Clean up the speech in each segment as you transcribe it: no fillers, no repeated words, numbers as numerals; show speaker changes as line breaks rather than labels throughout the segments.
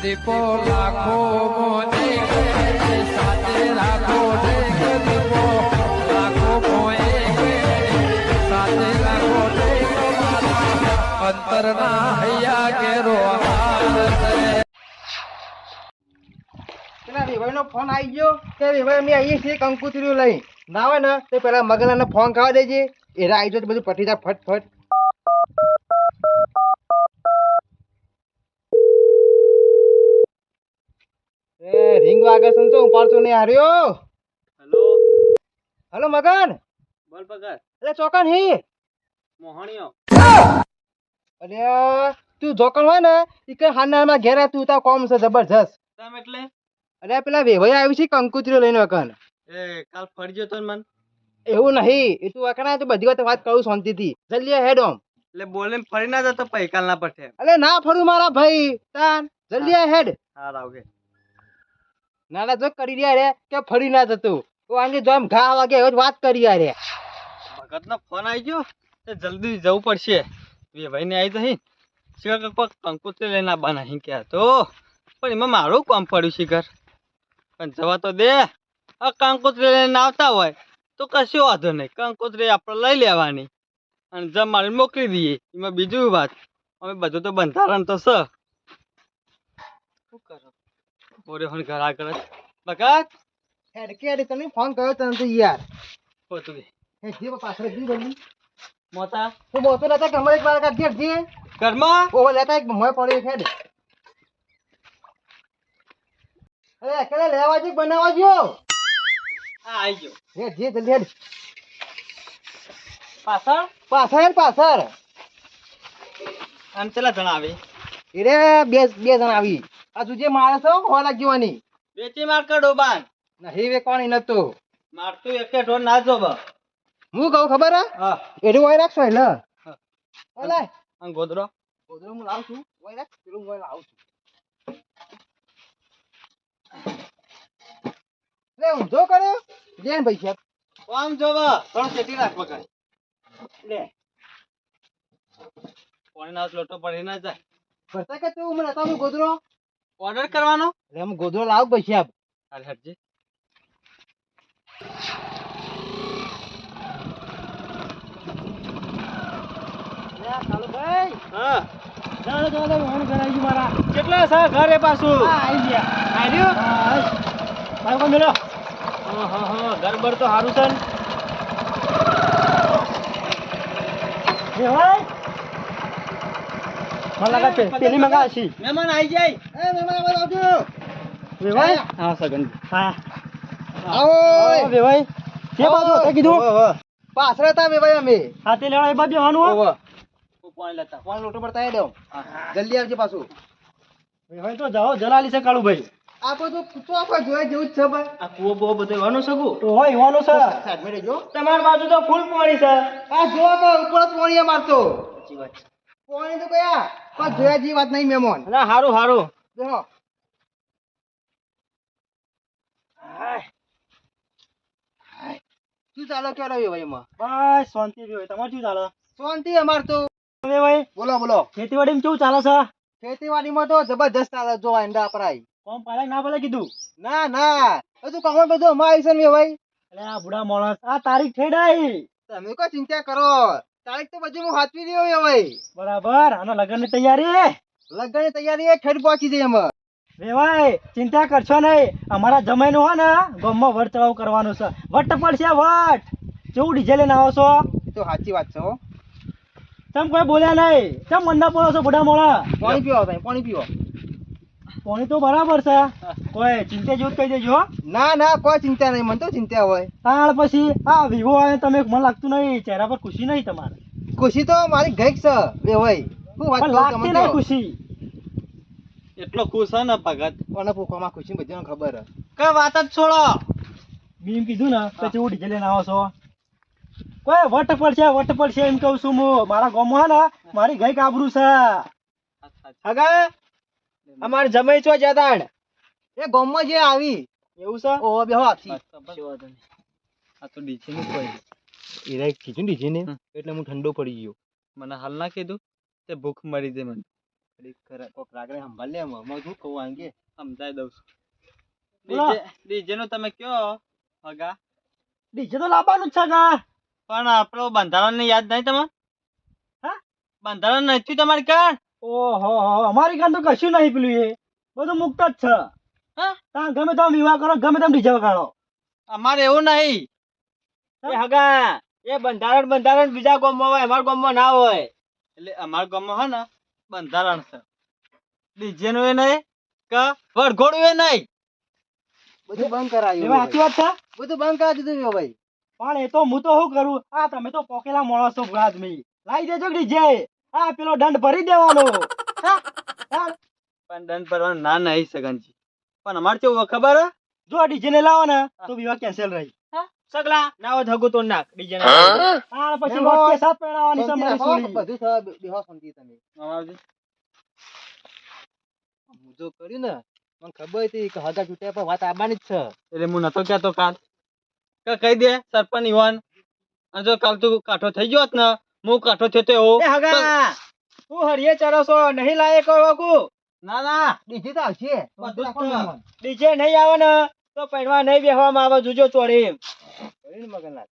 દીપો લાખો મોને સાથે રાખો દીપો લાખો મોએ સાથે રાખો અંતરના હૈયા કેરો
પેલા વિભાઈ નો ફોન આવી ગયો કે વિભાઈ અમે આવીએ છીએ કંકુતરીઓ લઈ ના હોય ને તે પેલા મગલાને ફોન ખાવા દેજે એ આવી જાય તો બધું પટી જાય ફટફટ. એ રિંગ વાગે છે તો ઉપાડતો નહીં હાર્યો.
હેલો
હલો મગન.
બોલ પગાર
એટલે ચોકન હી
મોહણીયો
અરે તું જોકણ હોય ને ઈ કે હાનામાં ઘેર તું તા કોમ છે જબરજસ્ત.
તમ એટલે
અરે પેલા વેભાઈ આવી છે કંકુતરીઓ લઈને વકન.
એ કાલ ફરજો તો મન
એવું નહીં એ તું વકન તો બધી વાત કરું શાંતિથી જલ્દી હેડ ઓમ.
એટલે બોલે ફરી ના જતો પૈ કાલ ના પઠે
અલે ના ફરું મારા ભાઈ તાન જલ્દી હેડ.
હા રાવગે
નાના જો કરી રહ્યા રે કે ફરી ના જતું તો આંગે જો આમ ઘા વાગે એવી વાત કરી રહ્યા રે.
ભગત નો ફોન આવી ગયો તે જલ્દી જવું પડશે એ ભાઈ ને આવી જઈ શિખર કોક કંકુતરી લઈને આવવાના અહીં ક્યાં તો પણ એમાં મારું કામ પડ્યું શિખર પણ જવા તો દે આ કંકુતરી લઈને આવતા હોય તો કશું વાંધો નહીં કંકુતરી આપણે લઈ લેવાની અને જમાડી મોકલી દઈએ એમાં બીજું વાત અમે બધું તો બંધારણ તો છે શું કરો ઓરે હણ ઘર આગળ જ ભગત
હેડ કે હેડ તને ફોન કર્યો તને તો યાર
પોતું દે
હે જે પાછળ દી જલ્દી
મોતા
તું બોતો લેતા કમર એક વાર કાઢ જે
ઘરમાં
ઓવો લેતા એક મોય પડ્યો હેડ. અરે કેલે લેવા જી બનાવવા જો
હા આવી ગયો
હે જે જલ્દી હેડ
પાછળ
પાછળ
આમ ચલા જણાવે
એરે બે જણ આવી આ તું જે માણસ હો ખોવા લાગવાની
બેટી માર કર ડોબાન
નહીં વે કોણ નતો
મારતું એકે ઢોર ના જો બા
હું કહું ખબર
હા
એડું હોય રાખશો એટલે ઓલે
આ ગોદરો
ગોદરો હું લાવું છું હોય રાખ પેલું હું લાવું છું લે ઊંધો કર્યો લેન ભાઈ સાહેબ
આમ જો બા ત્રણ સેટી રાખ બકા
લે
કોણ ના લોટો પડી ના જાય
ભરતા કે તું મને હતા ગોદરો
ઓર્ડર કરવાનો
એટલે હું ગોદરો લાવ ભાઈ સાહેબ
અરે હટજી
કાલુભાઈ
હા
ચાલો ચાલો હું કરાવી મારા
કેટલા છે ઘરે પાછું
હા આવી ગયા
આવ્યો
ભાઈ કોણ મેલો
હા હા હા ઘર બર તો સારું છે ને
એ ભાઈ મને લાગે પેલી મંગા છે
મહેમાન આવી જાય
એ મહેમાન આવજો વેવાઈ
હા સગન
હા આવો વેવાઈ કે બાજુ હતા કીધું પાછળ હતા વેવાઈ અમે હાથે લેવા એ બાજુ જવાનું હો
પાણી લેતા
ફોન લોટો પર તાઈ દો જલ્દી આવજો પાછું
વેવાઈ તો જાઓ જલાલી છે કાળુભાઈ
આપો તો કૂતો આપો જોઈ જેવું જ છે ભાઈ
આ કૂવો બહુ બધો વાનું સગું
તો હોય હોવાનું છે
સાઈડ માં રહેજો
તમારી બાજુ તો ફૂલ પાણી છે
આ જો કે ઉપર જ પોણીએ મારતો
સાચી વાત
પોણી તો કયા પણ જોયા જેવી વાત નહીં મહેમાન
ના હારું હારું
દેખો શું ચાલો ક્યારે આવ્યો ભાઈ એમાં
બસ શાંતિ ભાઈ તમારે શું ચાલે
શાંતિ અમાર તો
ભાઈ
બોલો બોલો
ખેતીવાડીમાં કેવું ચાલે છે
ખેતીવાડીમાં તો જબરજસ્ત ચાલે જો એંડા પરાય
કોમ પાડે ના ભલે કીધું
ના ના બધું કમર બધું અમારી છે ને ભાઈ
એટલે આ બુડા માણસ આ તારીખ થઈ ડાઈ
તમે કોઈ ચિંતા કરો તારીખ તો બધી હું હાચવી રહ્યો ભાઈ
બરાબર આના લગ્નની તૈયારી
લગ્નની તૈયારી એક ખેડ પહોંચી જઈ એમાં
વેવાઈ ચિંતા કરશો નહીં અમારા જમાઈનું હોય ને ગામમાં વટ ચડાવ કરવાનું છે વટ પડશે વટ કેવું ડીજે લઈને આવો છો
એ તો સાચી વાત છે હો
તમે કોઈ બોલ્યા નહીં કેમ મંદા પડો છો બુડા મોણા
પાણી પીવો ભાઈ પાણી પીવો
પાણી તો બરાબર છે કોઈ ચિંતા જેવું જ કહી દેજો હો.
ના ના કોઈ ચિંતા નહીં મને તો ચિંતા હોય
તાણ પછી આ વિવો આવે તમે મને લાગતું નહીં ચહેરા પર ખુશી નહીં તમારે
ખુશી તો મારી ગઈક છે બે ભાઈ શું વાત
પણ
કરું
લાગતી
તમને
નહીં
તો?
ખુશી
એટલો ખુશ છે ને ભગત
કોને પૂછવામાં ખુશી બધાને ખબર હે
કઈ વાત જ છોડો
બીમ કીધું ને તો કેવું ડીજે લઈને આવો છો કોઈ વટ પડશે એમ કહું છું હું મારા ગામમાં હે ને મારી ગઈ આબરૂ છે
હગા અમાર જમાઈ છો જતાણ એ ગામમાં જે આવી
એવું છે
ઓ બેહો આપસી
આ તો ડીજે નું કોઈ
એરા કીધું દીધી ને એટલે હું ઠંડો પડી ગયો
મને હાલ ના કીધું તે ભૂખ મરી જાય મને
કોક રાગડે સંભાળ લે હું શું કહું આંગે
સમજાઈ દઉં છું.
બોલો.
ડીજે નું તમે કયો હગા,
ડીજે તો લાવવાનું જ છે ગા.
પણ આપણો બંધારણ યાદ નહીં તમે?
હા?
બંધારણ નથી તમારી કાન?
ઓહો અમારી કાન તો કશું નહીં પેલું એ બધું મુક્ત જ છે.
હા?
તાર ગમે તેમ વિવાહ કરો ગમે તેમ ડીજે વગાડો.
અમારે એવું નહીં.
હા?
એ હગા એ બંધારણ બીજા ગામમાં હોય, અમારા ગામમાં ના હોય. એટલે અમારા ગામમાં હે ને બંધારણ છે. ડીજે નું એ નહીં કે વરઘોડું એ નહીં.
બધું બંધ કરાયું
એવા સાચી વાત છે.
બધું બંધ કરાવી દીધું ભાઈ.
પણ એ તો હું તો શું કરું આ તમે તો પોકેલા માણસો ભૂલા આદમી લાવી દેજો ડીજે આ પેલો દંડ ભરી દેવાનો. હા? હા?
પણ દંડ ભરવાનું ના નહીં સગનજી. પણ અમારે કેવું હોય ખબર હે?
જો ડીજે ને લાવો ને તો વિવાહ કેન્સલ રહી.
સગલા ના હોય ધગું તો નાખ ડીજે
આ પછી
મેમો,
વટકે સાથ પહેરાવાની છે
શાંતિ
મારી
રાખો,
સોળી.
બધું છે, બેહો શાંતિ તમે. હું જો કર્યું ને મને ખબર હતી કે હગા છૂટ્યા પર વાત આવવાની જ છે.
એટલે હું નતો કહેતો કાલ કે કહી દે સરપંચ યુવાન, અને જો કાલ તું કાઠો થઈ ગયો હોત ને હું કાઠો થયો તો એવો
એ હગા તું હરિયે ચરસો નહીં લાયે કહો
ના ના
ડીજે તો આવશે
બધું
રાખો
જ છે.
મહેમાન.
ડીજે નહીં આવે ને તો પૈણવા નહીં બેહવામાં આવે જોજો ચોરી.
કર્યું ને મગનલાલ?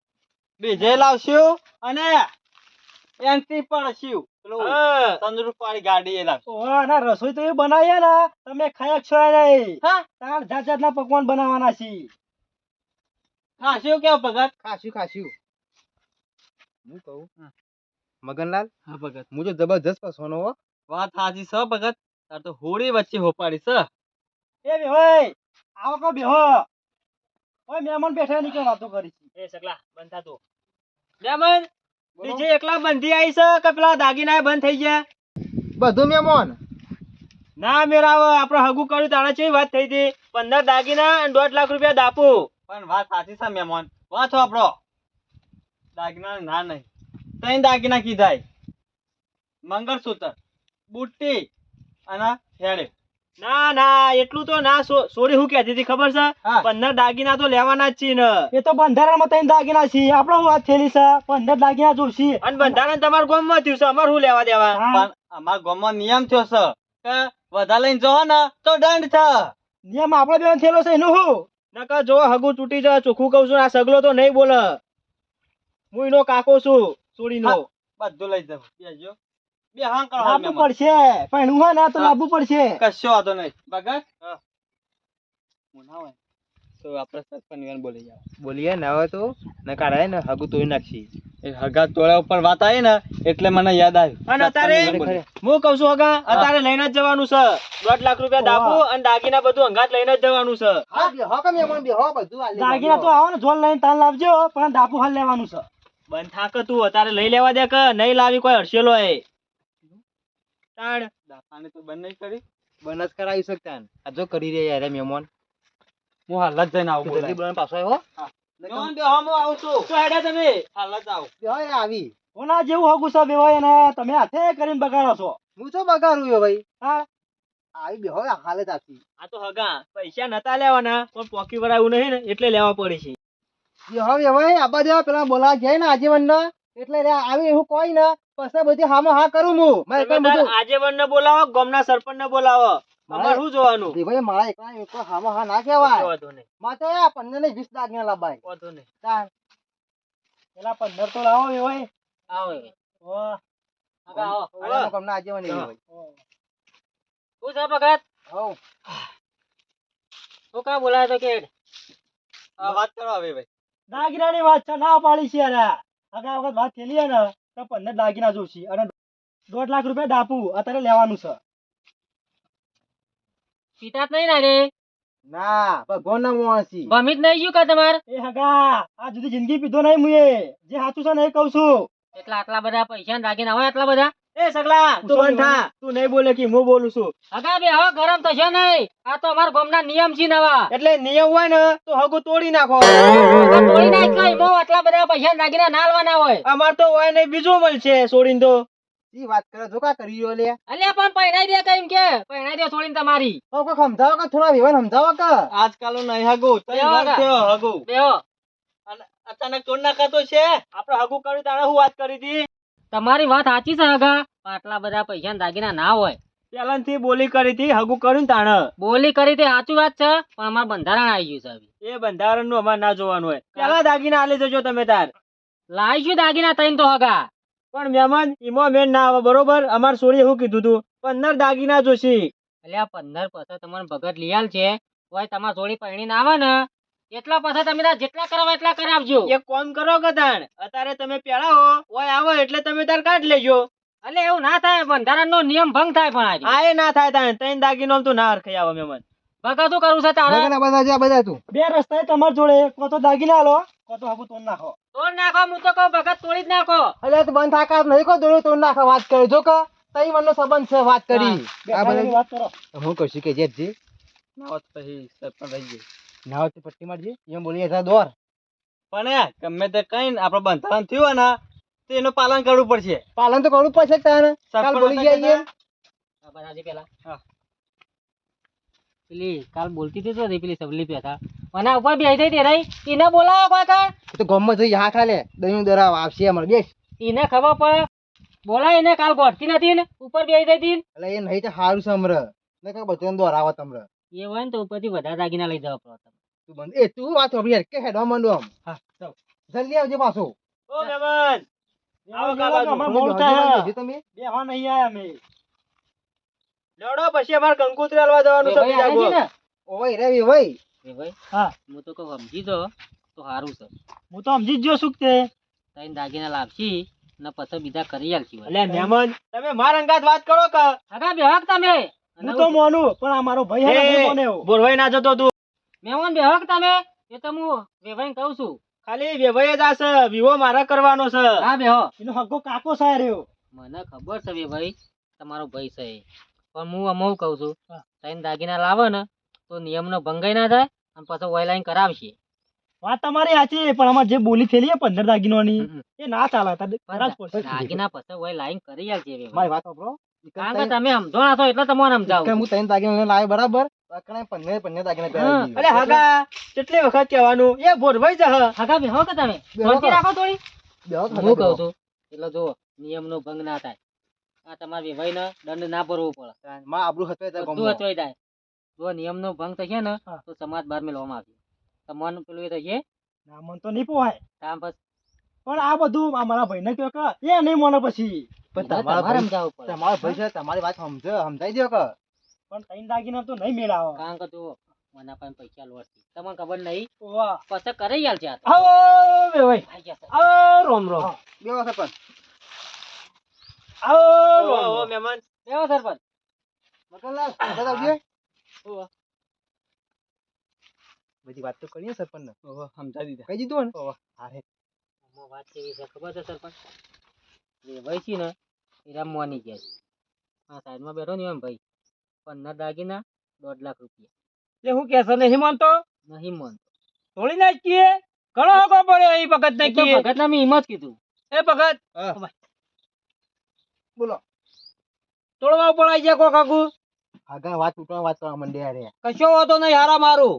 બીજે લાવશું અને એન્ટ્રી પડશું પેલું તંદુરસ્ત વાળી ગાડી એ લાવશું.
ઓહો ના રસોઈ તો એ બનાવીએ ને તમે ખાય છો નહીં.
હા
તાર જાત જાતના પકવાન બનાવવાના છે.
ખાશું કેવો ભગત?
ખાશું હું કહું મગનલાલ
હા ભગત
હું જો જબરજસ્ત પસવાનો હો.
વાત સાચી છે ભગત. તાર તો હોળી વચ્ચે હોપાડી છે.
એ બેહો આવો કો બેહો ઓય મહેમાન બેઠા ની કે વાતો કરી છે. એ સગલા બંધ થા તો મહેમાન
બોલો.
ડીજે એકલા બંધી આવી છે કે પેલા દાગીના બંધ થઈ ગયા?
બધું મહેમાન
ના મેરાવ આપણે હગું કર્યું તાણે ચેવી વાત થઈ હતી 15 દાગીના અને 1.5 લાખ રૂપિયા દાપુ.
પણ વાત સાચી છે મહેમાન. વાત આપણો દાગીના ના નહીં, ત્રણ દાગીના કીધાય: મંગળસૂત્ર, બુટ્ટી અને હેડે.
ના ના એટલું તો ના સોરી હું કહેતી હતી ખબર છે?
હા.
15 દાગીના તો લેવાના જ છે ને. એ તો બંધારણમાં 3 દાગીના છે આપણો હું વાત થયેલી છે 15 દાગીના જોશે. અને બંધારણ તમારા ગામમાં થયું છે અમાર શું લેવા દેવા?
પણ અમારા ગામમાં નિયમ થયો છે કે વધારે લઈને જો ને તો દંડ છે.
નિયમ આપણે બેન થયેલો છે એનું હું નકર જો હગું તૂટી જાય ચોખ્ખું કહું છું આ સગલો તો નહીં બોલે. હું એનો કાકો છું સોડીનો.
બધું લઈ જવું. બેસજો. બે હા કરો
લાવવું
મહેમાન.
પડશે પણ હું ના તો
હા.
લાવવું પડશે.
કશો વાંધો નહીં ભગત. હું ના હોય તો આપણે સરપંચ યુવાન બોલી જાવ.
બોલીએ ને હવે તો ન કાઢાય ને હગું તોડી નાખશી.
એ હગા તોળા ઉપર વાત આવી ને એટલે મને યાદ આવ્યું.
અને અત્યારે
સરપંચ યુવાન બોલી.
હું કઉ છું હગા અત્યારે લઈને જ જવાનું છે 1.5 લાખ રૂપિયા દાબુ અને દાગીના બધું અંગાત લઈને જ જવાનું છે.
હા બેહો કે મહેમાન બેહો બધું આલી
દાગીના તો આવો ને જોન લઈને તાન લાવજો પણ દાપુ હાલ લેવાનું છે. બંધ થાક તું અત્યારે લઈ લેવા દે કે નહીં લાવી કોઈ હરશેલો એ તાણ
દાફાને તો બંધ નહીં કરી.
બનસ કરાવી શકતા ને આ જો કરી રહ્યા યાર મહેમાન.
હું હાલ જ જઈને આવું.
જલ્દી બોલાવીને પાછો આવ્યો.
જવાન બે હા, હું આવું છું.
તો હેડે તમે
હાલ જ આવું.
બેહો એ આવી
કોના જેવું હગું છે બેવાય ને તમે હાથે કરીને બગાડો છો.
હું તો બગાડું યો ભાઈ.
હા
આવી બેહો હાલ જ આપી.
આ તો હગા પૈસા નતા લેવાના પણ પોકી વરાયું નહીં ને એટલે લેવા પડી છે.
બેહો ભાઈ આબા દેવા પેલા બોલાવા જાય ને આજીવન ને એટલે રે આવી એવું કોઈ ને પછી બધી હામો હા કરું હું મારે કઈ બધું
આજેવન ને બોલાવો ગામના સરપંચ ને બોલાવો અમારે શું જોવાનું?
ભાઈ મારા એકલા એક હામો હા ના કહેવાય.
વાંધો નહીં
માતે 15 ને 20 દાગીના લાબાય.
વાંધો નહીં
તાણ
પેલા 15 તો લાવો બેવાય.
આવો.
વાહ
હગા આવો.
આના કોમના આજીવન એવી હોય.
શું છે ભગત?
હઉ
શું કા બોલાય તો કે
આ વાત કરો હવે ભાઈ.
દાગીનાની વાત છે ના પાડી છે યાર. આગા વખત વાત થયેલી હે ને તો 15 દાગીના જોશે અને 1.5 લાખ રૂપિયા દાપુ અત્યારે લેવાનું છે.
પિતા નહીં ના રે
ના ભગવાન ના મોણસી.
ભમિત નહીં ગયું કા તમાર
એ હગા આ જુદી જિંદગી પીધો નહીં મુએ જે સાચું છે ને એ કહું છું.
એટલા આટલા બધા પૈસા રાખીને હોય આટલા બધા
એ સગલા તું બંધ થા તું નહીં બોલે કે હું બોલું છું.
હગા બે હવે ગરમ થશે નહીં આ તો અમારા ગામના નિયમ છે નવા
એટલે નિયમ હોય ને તો હગું તોડી નાખો.
હગા તોડી નાખલા ઈમો આટલા બધા પૈસા રાખીને ના આલવાના હોય
અમાર તો હોય ને બીજું મળશે છોડીને તો.
ઈ વાત કરે જો કા કરી રહ્યો લે.
અલ્યા પણ પહેણાઈ દે કઈમ કે પહેણાઈ દે છોડીને તમારી
તો કોઈ સમજાવો કે થોડા વિવાન સમજાવો કે.
આજકાલ નહીં હગું. તઈ
બેહો
વાત
હગા.
થયો હગું.
બેહો
અને અચાનક તોડ નાખાતો છે.
આપણે હગું કર્યું તારે હું વાત કરી હતી.
તમારી વાત સાચી છે હગા પણ આટલા બધા પૈસા દાગીના ના હોય
પેલાથી બોલી કરી હતી હગું કર્યું ને તાણ
બોલી કરી તે સાચું વાત છે પણ અમાર બંધારણ આવી ગયું છે હવે
એ બંધારણ નું અમારે ના જોવાનું હોય પેલા દાગીના આલી જજો તમે તાર
લાવીશું દાગીના તઈને તો હગા
પણ મહેમાન ઈમો મેન ના આવે બરોબર અમાર સોરી એવું કીધું તું 15 દાગીના જોશી
એટલે આ 15 પછી તમને ભગત લીયાલ છે હોય તમાર જોડી પરણી ના આવે ને એટલા પછી તમે તાર જેટલા કરાવો એટલા કરાવજો
એક કામ કરો કે તાણ અત્યારે તમે પેલા હો ઓય આવો એટલે તમે તાર કાઢ લેજો
એટલે એવું ના થાય બંધારણનો નિયમ ભંગ થાય પણ આજે
આ એ ના થાય તાણ તૈન દાગીનો તું ના હરખાઈ આવે મહેમાન
ભગત શું કરવું છે તારે
મગના બધા જા બધા તું
બે રસ્તા તમાર જોડે કો તો દાગીના આલો કો તો હગું તોડ નાખો
તોડ નાખો હું તો કહું ભગત તોડી જ નાખો
એટલે તું બંધ થાકા નહીં કો દોડ્યો તો નાખે વાત કરે જો કે તઈ મનનો સંબંધ છે વાત કરી આ
બેઠાની
બધા
વાત કરો
હું કહું છું કે જેજી
ના હોત પછી સરપંચ રહી ગઈ
નાવ તે પટ્ટી મારજે એમ બોલી એસા દોર
પણ ગમે તે કઈ ને આપણે બંધારણ થયું હોય ને તો એનું પાલન કરવું પડશે
પાલન તો કરવું પડશે તાને કાલ
સરપંચ
બોલી
હતા
ગયા
આ બધાજી પેલા
હા.
પેલી કાલ બોલતી હતી તો પેલી સબલી પેથા મને ઉપર બેસી હતી રહી એને બોલાવો કોઈ કા
તો ગમમાં જઈ હા ખાલે દહીં દરાવ આવશે અમાર બેસ
એને ખબર પડે બોલાય એને કાલ ગોઠતી નથી ને ઉપર બેસી હતી
એટલે એ નહીં તો હારું સમર ને કે બધું દોરાવો તમરે
એ હોય ને તો ઉપરથી વધારે દાગીના લઈ જવા પડે
તું બંધ એ તું વાત સાંભળી યાર કે હેડો મંડો આમ હા ચાલ જલ્દી આવજે પાછો
ઓ મહેમાન આવો કા બાજુ
તમે
મોડ થાય
તમે
બેહવા નહીં આયા અમે લડો પછી અમાર કંકોત્રી આલવા જવાનું છે બીજા ગો
ઓય રે ભાઈ
એ ભાઈ
હા
હું તો કહું સમજી જો તો સારું છે
હું તો સમજી જ જો સુખ તે
તઈને દાગીના લાવશી ને પછી બીજા કરી આલશી
એટલે મહેમાન તમે માર અંગાત વાત કરો કે
હગા બેહક તમે
હું તો મોનું પણ આ મારો ભાઈ હે ને મોને બોરવાઈ ના જતો તું
મહેમાન બેહક તમે એ તો હું વેવાઈને કહું છું
ખાલી વેવાઈ જ આ છે વિવો મારા કરવાનો છે
હા બેહો
એનો હગ્ગો કાકો સાય રહ્યો
મને ખબર છે ભાઈ તમારો ભાઈ છે એ. પણ હું અમુક કહું છું તઈને દાગીના લાવો ને તો નિયમનો ભંગાઈ ના થાય અને પછી ઓઇલાઈન કરાવશે
વાત તમારી સાચી પણ અમાર જે બોલી થયેલી હે 15 દાગીનોની એ ના ચાલે તારે ખરા જ પડશે
દાગીના પછી ઓઇલાઈન કરી આલશે એ
મારી
ભાઈ.
વાત સાંભળો
કારણ કે તમે સમજો ના છો એટલે તમને
કે
સમજાવું
હું તઈને દાગીના લાવે બરાબર અકણે પન્ને દાગીના પહેરાવી દીધા.
અરે હગા કેટલી વખત કહેવાનું એ બોરવાઈ જ હ
હગા બેહો કે તમે
બેહો
શાંતિ
તો.
રાખો થોડી
બેહો તો
હું
બેહો.
કહું છું એટલે જો નિયમનો ભંગ ના થાય આ તમારે વેવાઈને દંડ ના ભરવો પડે
માં આબરૂ હતવે ત્યાં
બધું
ગમમાં.
હચવાઈ જાય જો નિયમનો ભંગ થશે ને
હા.
તો સમાજ બહાર મેળવવામાં આવશે તમારું પેલું એ થશે
ના મન તો નહીં પોહાય
કામ પછી
પણ આ બધું આ મારા ભાઈને કહો કે એ નહીં મને પછી
પણ
તમારે
તમારા
સમજાવવું પડે
તમારો ભાઈ છે તમારી વાત સમજાઈ દો કે
પણ તૈન દાગીના તો નહીં મેળાવો
કારણ કે જુઓ મને પાસે પૈસા લોટથી તમને ખબર નહીં
વાહ
પછી કરી આલ છે આ તો.
આવો વેવાઈ
આઈ ગયા છે.
આવો રોમ રોમ
બેહો સરપંચ
આવો
ઓ
રોમ રોમ.
મહેમાન
બેહો સરપંચ
મગનલાલ બધા આવજે.
ઓહો.
બધી વાત તો કરીએ સરપંચ ને
ઓહો, સમજાવી દીધા
કહી દીધું ને હા રે
આમાં વાત કેવી છે ખબર છે સરપંચ એ ભાઈ છે ને એ રામ મોની ગયા છે આ સાઈડમાં બેઠો ને એમ ભાઈ 15 દાગીના 1.5 લાખ રૂપિયા
એ હું કેસો નહીં માનતો
નહીં મન
થોડી ના કીએ ઘણો હગો પડ્યો એ ભગત ને કીએ
ભગત ના મેં એમ જ કીધું
એ ભગત
હા. બોલો
તોડવા પડાઈ જાય કો કાકુ
આગળ વાત તૂટવા વાત કરવા માંડ્યા રે
કશો હોતો નહીં હારા મારું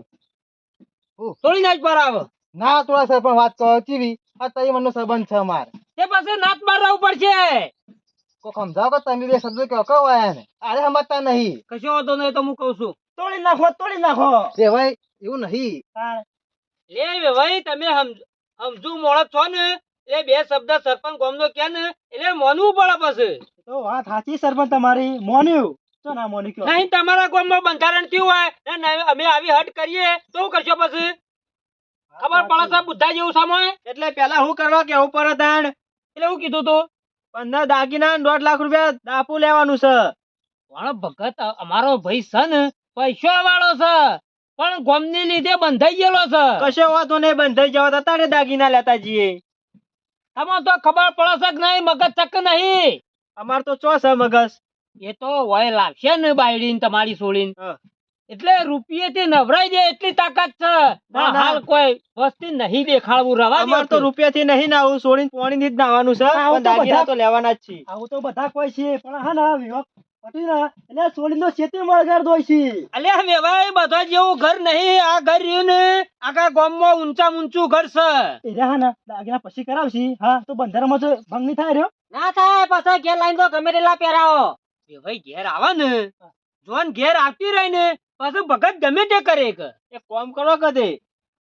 હું?
થોડી ના જ પરાવ
ના તોડા સરપંચ વાત કરો ચીવી આ તઈ મનનો સંબંધ છે માર
એ પછી નાત મારવું પડશે
કો સમજાવો કે તમે બે શબ્દ કહો કહો આયા ને અરે સમજતા નહીં
કશો હોતો નહીં તો હું કહું છું તોડી નાખો
રે ભાઈ એવું નહીં
લે ભાઈ તમે સમજુ મોળત છો ને એ બે શબ્દ સરપંચ ગામનો કે ને એટલે મોનવું પડે પછી તો વાત સાચી સરપંચ તમારી મોન્યું તો ના મોન્યું કયો નહીં તમારા ગામમાં બંધારણ થયું હોય ને અમે આવી હટ કરીએ તો શું કરશો પછી ખબર પડે છે બુદ્ધા જેવું સામે એટલે પેલા હું કરવા કેવું પડે તાણ એટલે હું કીધું તું 15 દાગીના 1.5 લાખ રૂપિયા દાપુ લેવાનું છે
પણ ભગત અમારો ભાઈ છે ને પૈસા વાળો છે પણ ગોમની લીધે બંધાઈ ગયેલો છે
કશો વાતો નહીં બંધાઈ જવા તારે દાગીના લેતા જઈએ
તમે તો ખબર પડે છે કે નહીં મગજ ચક નહીં
અમાર તો ચો છે મગજ
એ તો વય લાગશે ને બાયડીને તમારી છોડીને
હા.
એટલે રૂપિયેથી નવરાઈ દે એટલી તાકાત છે
ના, ના.
હાલ કોઈ વસ્તી નહીં દેખાડવું રવા
અમાર તો રૂપિયાથી નહીં નાવું છોડીને પાણીથી જ નાવાનું છે પણ દાગીના તો લેવાના જ છે આવું તો બધા કોઈ છે પણ હા ના વિવેક પટી ના એટલે છોડીનો ખેતી મળગાર દોય છે
અલે હવે ભાઈ બધા જેવું ઘર નહીં આ ઘર રહ્યું ને આખા ગામમાં ઊંચા ઊંચું ઘર છે
એટલે હા ના દાગીના પછી કરાવશી હા તો બંધારણમાં તો ભંગ નહીં થાય રહ્યો
ના થાય પાછા ઘેર લાઈન તો ગમે તેટલા પહેરાવો
વેવાઈ ઘેર આવે ને જોન ઘેર આવતી રહી ને પાછું ભગત ગમે તે કરે કે
એક કામ કરો કદે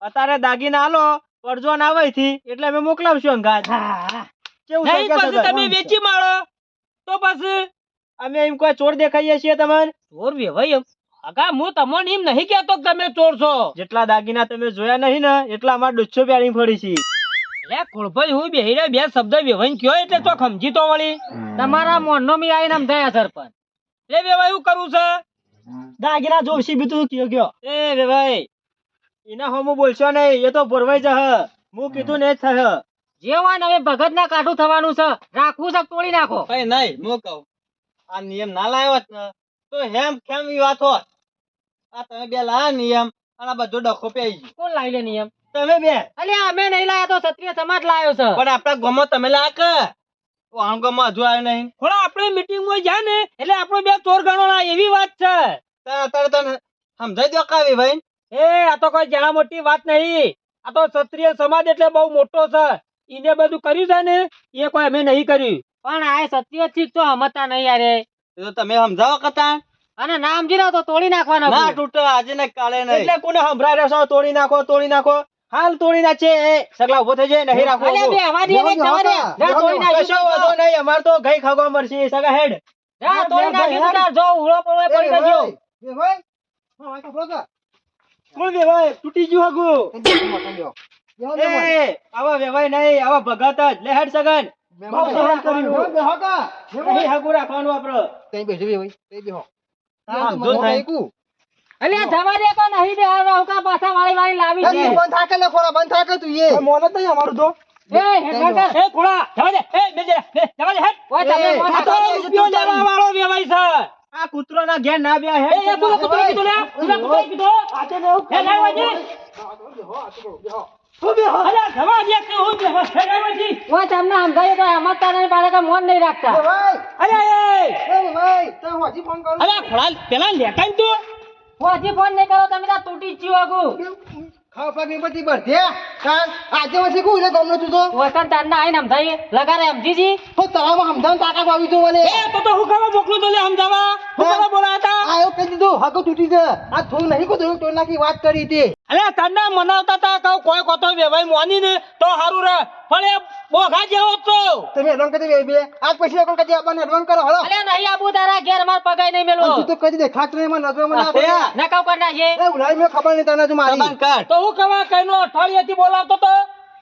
અત્યારે દાગીના આલો પડજો ના આવે થી એટલે અમે મોકલાવશું અંગાત કેવું
નહીં
છે
પછી તમે વેચી માળો તો પછી
અમે એમ કોઈ ચોર દેખાઈએ છીએ તમને
ચોર વેવાઈ આગા હું તમને એમ નહીં કહેતો કે તમે ચોર છો
જેટલા દાગીના તમે જોયા નહીં ને એટલા અમાર 200 પ્યારી પડી છે
લે કુળભાઈ હું બેહીને બે શબ્દ વેવાઈ કયો એટલે તો સમજી તો વળી તમારા મોનનો મી આઈને સમજાયા સરપંચ લે વેવાઈ હું કરું છે
દાગીના જોશી બીતું કયો કયો એ રે ભાઈ એના હોમો બોલશો નહીં એ તો ભરવાઈ જહ હું કીધું ને જ થહ
જે હોય ને હવે ભગત ના કાઠું થવાનું છે રાખવું છે કે તોડી નાખો
કઈ નહીં હું કહું આ નિયમ ના લાવ્યો હોત ને તો હેમ ખેમ ઈ વાત હોત આ તમે બે લાયા નિયમ અને આ બધો ડખો પેઈ ગયો
કોણ લાવી લે નિયમ
તમે બે
અલ્યા અમે નહીં લાયા તો ક્ષત્રિય સમાજ લાયો છે
પણ આપણા ગામમાં તમે લાયા કે આમ ગામમાં હજુ આવ્યો નહીં
થોડા આપણે મીટિંગ માં જાય ને એટલે આપણો બે ચોર ગણો ના એવી વાત છે
અત્યારે તને સમજાઈ દો કાવી ભાઈ
એ આ તો કોઈ જણા મોટી વાત નહીં આ તો ક્ષત્રિય સમાજ એટલે બહુ મોટો છે ઈને બધું કર્યું છે ને એ કોઈ અમે નહીં કર્યું પણ આ ક્ષત્રિય ચીજ તો સમજતા નહીં યાર
એ તો તમે સમજાવો કતા
અને નામ જીરા તો તોડી નાખવાના
ના તૂટે આજે ને કાલે નહીં
એટલે કોને સંભળાય રહેશો તોડી નાખો હાલ તોડી નાખે એ સગલા ઉભો થઈ જાય નહીં રાખો
અલ્યા બે હવા દે ને જવા દે જા તોડી
કશો
નાખી
વાંધો નહીં અમાર તો ગઈ ખાગવા મળશે સગા હેડ
જા તોડી નાખી જા જો ઉળો પડે પડી ગયો
વેવાઈ હા વાંચો પ્રોગા
કોણ બે ભાઈ તૂટી ગયું હગુ એ આવા વેવાય નહીં આવા ભગત જ લે હેડ સગન બહુ સહન કર્યું નહીં હગુ રાખવાનું આપડે
તઈ બેસી વેવાઈ તઈ બેહો
આમ જો થાય
અલ્યા જવા દે તો નહીં બે રોકા પાછા વાળી લાવી છે
બંધ થાકે ને ખોરા બંધ થાકે તું એ
મોન જ નહીં અમારું તો
એ હેડ એ ખોળા જવા દે એ બે જવા દે હેડ ઓય તમે
એ,
મોટા
આ તો
તો રૂપિયો લેવા વાળો વેવાઈ છે
આ કૂતરો ના ઘેર ના બે હેડ
એ તું કુતરો કીધું લે તું કુતરો કીધું
આતે ને એવું
હે લાવજી અલ્યા જવા દે કે હું બે હે લાવજી ઓય તમને સમજાય તો સમજતા નહીં પાછા કે મોન નહીં રાખતા
વેવાઈ
અલ્યા એ
વેવાઈ તઈ હોજી ફોન કર
અલ્યા ખોળા પેલા લેકાઈ તું હોજી ફોન નહીં કરો તમે તો તૂટી જ જીવ આગુ
ખાવ પાક બધી બરધે કાન આજે વસે કુ લે ગમનો તું તો
વતન તારના આઈને સમજાય લગારે સમજીજી
તો તરામાં સમજાવ તાકા આવી તો વલે
એ તો હું ખબર મોકલું તો લે સમજાવા હું ખબર બોલાતા
આયો કહી દીધું હગો તૂટી છે આ થોડું નહીં કો તો નાખી વાત કરી હતી
અલ્યા તન્ના મનાવતા તા કહું કોઈ કોતો વેવાઈ મોની ને તો હારું રે પણ એ બોઘા જેવો તો
તમે એડવાન્સ કરી બે આજ પછી કોણ કદી આપણને એડવાન્સ કરો હળો
અલ્યા નહીં આબુ તારા ઘેર માર પગાઈ નહીં મેલો
તું તો કદી દે ખાતરે માં નજરમાં ના પડે
ના કાવ કર નાખે
એ ઉલાઈ મે ખબર નહીં તને તું મારી
સામાન કાઢ
તો હું કવા કઈનો અઠવાડિયાથી બોલાવતો તો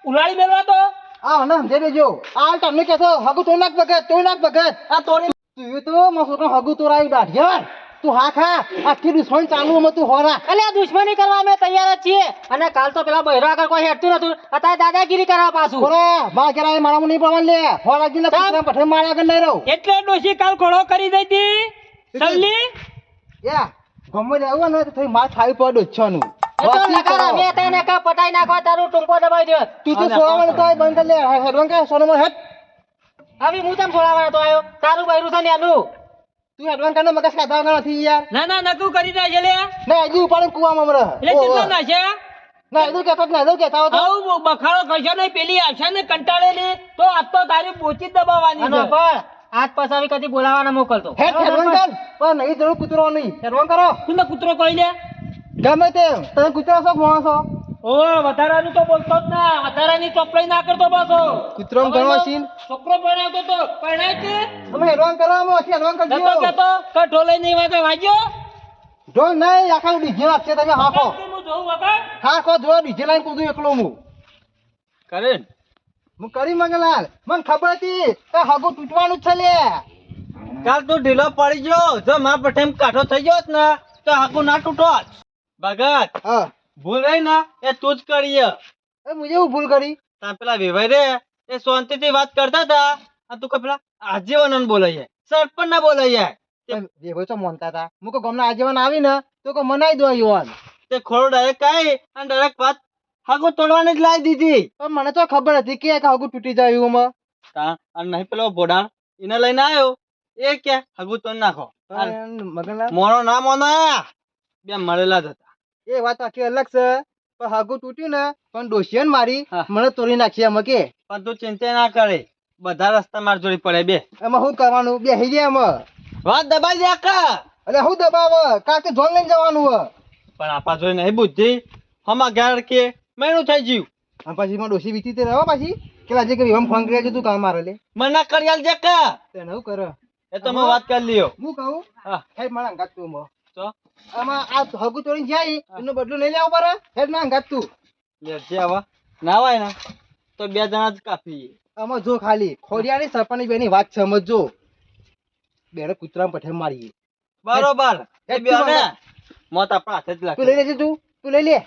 ઉલાળી મેલવા તો
આ ના સમજે દેજો આ તમને કેતો હગુ તો નાખ બગત આ તોડી તું તો મસોનો હગુ તો રાઈ દાઢિયા તું હા ખા આખી દુશ્મન ચાલુ માં તું હોરા
અલ્યા દુશ્મની કરવા અમે તૈયાર જ છીએ અને કાલ તો પેલા બહેરો આગળ કોઈ હેડતું નતું અત્યારે દાદાગીરી કરવા પાછું
હોરા બા કેરા મારા નહીં પડવા લે હોરા જીને કુતરા પઠે મારા આગળ નહીં રહો
એટલે ડોશી કાલ ઘોડો કરી દઈતી સલ્લી
યા ગમે લે આવો ને તો થઈ માર ખાવી પડો છનું
એ તો લગારા મે તને કા પટાઈ નાખવા તારું ટુંપો દબાઈ દે
તું તો સોવાનું તો બંધ કર લે હેડવાન કે સોનો હેડ
હવે હું તમ છોડાવવાનો તો આયો તારું બૈરું છે ને એનું
તું હેડવાન કરને મગજ કાઢવા નથી યાર
ના નકુ કરી દે છે લે
ના હજી ઉપાડે કુવામાં મરે
એટલે કેટલા ના છે
ના એનું કહેતો ના એનું કહેતા હતો
આવું બખાડો કરશો નહીં પેલી આવશે ને કંટાળેલી તો આજ તો તારી બોચી જ દબાવવાની છે પણ આજ પસાવી કદી બોલાવાના મોકલતો
હેડવાન કર પણ નહીં જરૂર કૂતરો નહીં હેડવાન કરો
તું કૂતરો કહી લે
ગમે તે તમે કૂતરા છો માણસો
ઓ વધારાનું તો બોલતો જ ના વધારાની ચોપડાઈ ના કરતો પાછો
કૂતરો ગણવા સીન
છોકરો ભણાવતો તો ભણાય કે
તમે હેડવાન કરવામાં ଅଛି હેડવાન
નતો
કરજો
કેતો કે ઢોલે નહીં વાગે વાગ્યો
જો નહીં આખા ડીજે લાગશે તમે હાખો
હું જોઉં વગર
હાખો જો ડીજે લાઈન કૂદું એકલો હું
કરે
હું કરી મંગલાલ મને ખબર હતી કે હગું તૂટવાનું જ છે લે
કાલ તું ઢીલો પડી ગયો જો મા પઠેમ કાઠો થઈ ગયો ને તો હાકુ ના તૂટોત ભગત
હા
ભૂલ રહી ને એ તું જ કરીએ
એ મુજે હું ભૂલ કરી
તા પેલા વેવાઈ રે એ શાંતિથી વાત કરતા હતા આ તું પેલા આજીવન બોલાય સરપંચ ના બોલાય
જે ભાઈ તો માનતા હતા હું કો ગમના આજીવન આવી ને તો કો મનાઈ દો યુવાન
તે ખોડો ડાયરેક્ટ કાઈ અને ડાયરેક્ટ વાત હાકુ તોડવાની જ લાવી દીધી
પણ મને તો ખબર હતી કે હગું તૂટી જાય એવું માં
તા અને નહીં પેલો ભોડાણ એને લઈને આવ્યો એ કે હાકુ તોડ નાખો
મગનલાલ
મોનો ના મોનો બે મળેલા જ હતા
એ વાત આખી અલગ છે પણ હગું તૂટ્યું ને પણ ડોશિયન મારી
હા.
મને તોડી નાખી એમ કે
પણ તું ચિંતા ના કરે બધા રસ્તા માર જોડી પડે બે
એમાં શું કરવાનું બે હઈ ગયા એમાં
વાત દબાઈ દે કા.
અરે હું દબાવ કાકે જોન લઈને જવાનું હ
પણ આપા જોઈ નહીં બુદ્ધિ હમા ઘેર કે મહિનું થઈ ગયું.
અને પછી માં ડોસી વીતી તે રહો પાછી કેલા જે કે વિવાહ ફોન કર્યા છે તું કામ મારે લે
મના કરી આલ જે કા.
તેને હું કર
એ તો મેં વાત કરી લ્યો.
હું કહું
હા.
હેડ મારા અંગાત તું મો
તો
આમાં આ હગુ તોડીને જાય એનો બદલો લઈ લેવો પડે હેડ ના અંગાત તું
લેજે આવા નાવાય ને તો 2 જણા જ કાફી.
આમાં જો ખાલી ખોડિયાની સરપંચની બેની વાત સમજજો બેને કૂતરા પઠે મારીએ
બરોબર એ
હેડ
બે
તું
ને
મંગા.
મોત આપણા હાથે જ
તું લઈ
લાગે.
લેજે તું લઈ લે